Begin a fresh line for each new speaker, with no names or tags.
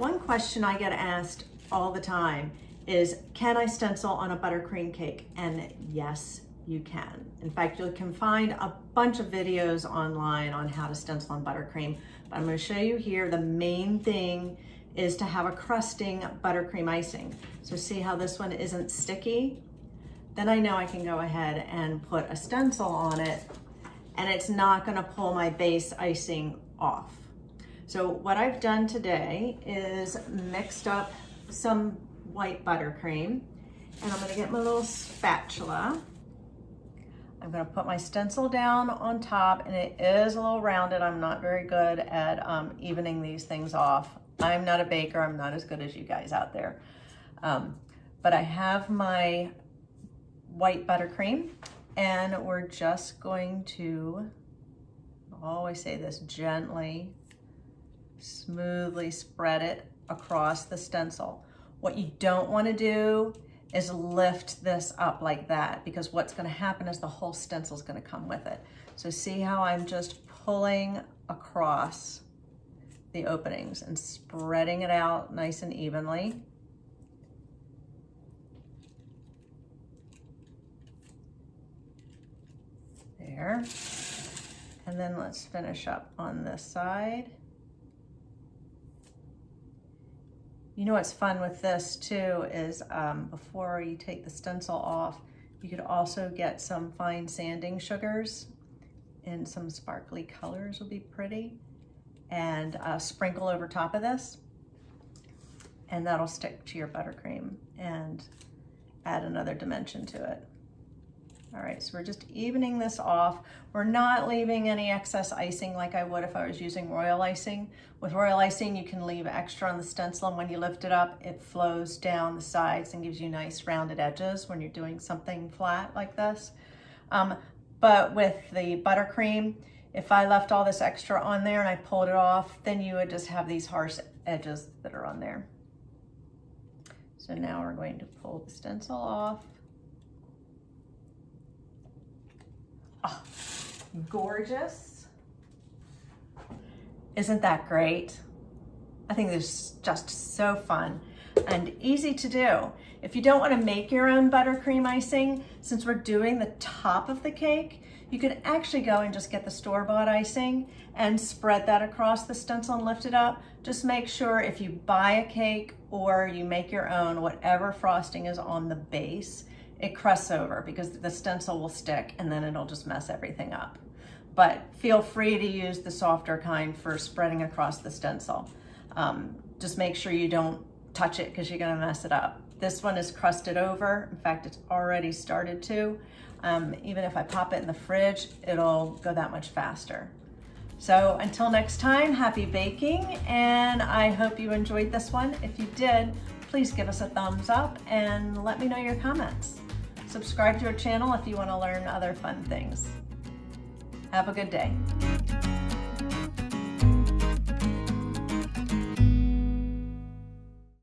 One question I get asked all the time is, can I stencil on a buttercream cake? And yes, you can. In fact, you can find a bunch of videos online on how to stencil on buttercream, but I'm going to show you here. The main thing is to have a crusting buttercream icing. So see how this one isn't sticky? Then I know I can go ahead and put a stencil on it, and it's not going to pull my base icing off. So what I've done today is mixed up some white buttercream, and I'm going to get my little spatula. I'm going to put my stencil down on top, and it is a little rounded. I'm not very good at evening these things off. I'm not a baker. I'm not as good as you guys out there. But I have my white buttercream, and we're just going to, I always say this, gently, smoothly spread it across the stencil. What you don't want to do is lift this up like that, because what's going to happen is the whole stencil is going to come with it. So see how I'm just pulling across the openings and spreading it out nice and evenly. There. And then let's finish up on this side. You know what's fun with this too is before you take the stencil off, you could also get some fine sanding sugars, and some sparkly colors would be pretty, and sprinkle over top of this, and that'll stick to your buttercream and add another dimension to it. All right, so we're just evening this off. We're not leaving any excess icing like I would if I was using royal icing. With royal icing, you can leave extra on the stencil, and when you lift it up, it flows down the sides and gives you nice rounded edges when you're doing something flat like this. But with the buttercream, if I left all this extra on there and I pulled it off, then you would just have these harsh edges that are on there. So now we're going to pull the stencil off. Oh, gorgeous. Isn't that great? I think this is just so fun and easy to do. If you don't want to make your own buttercream icing, since we're doing the top of the cake, you can actually go and just get the store-bought icing and spread that across the stencil and lift it up. Just make sure if you buy a cake or you make your own, whatever frosting is on the base, it crusts over, because the stencil will stick and then it'll just mess everything up. But feel free to use the softer kind for spreading across the stencil. Just make sure you don't touch it, because you're gonna mess it up. This one is crusted over. In fact, it's already started to. Even if I pop it in the fridge, it'll go that much faster. So until next time, happy baking, and I hope you enjoyed this one. If you did, please give us a thumbs up and let me know your comments. Subscribe to our channel if you want to learn other fun things. Have a good day.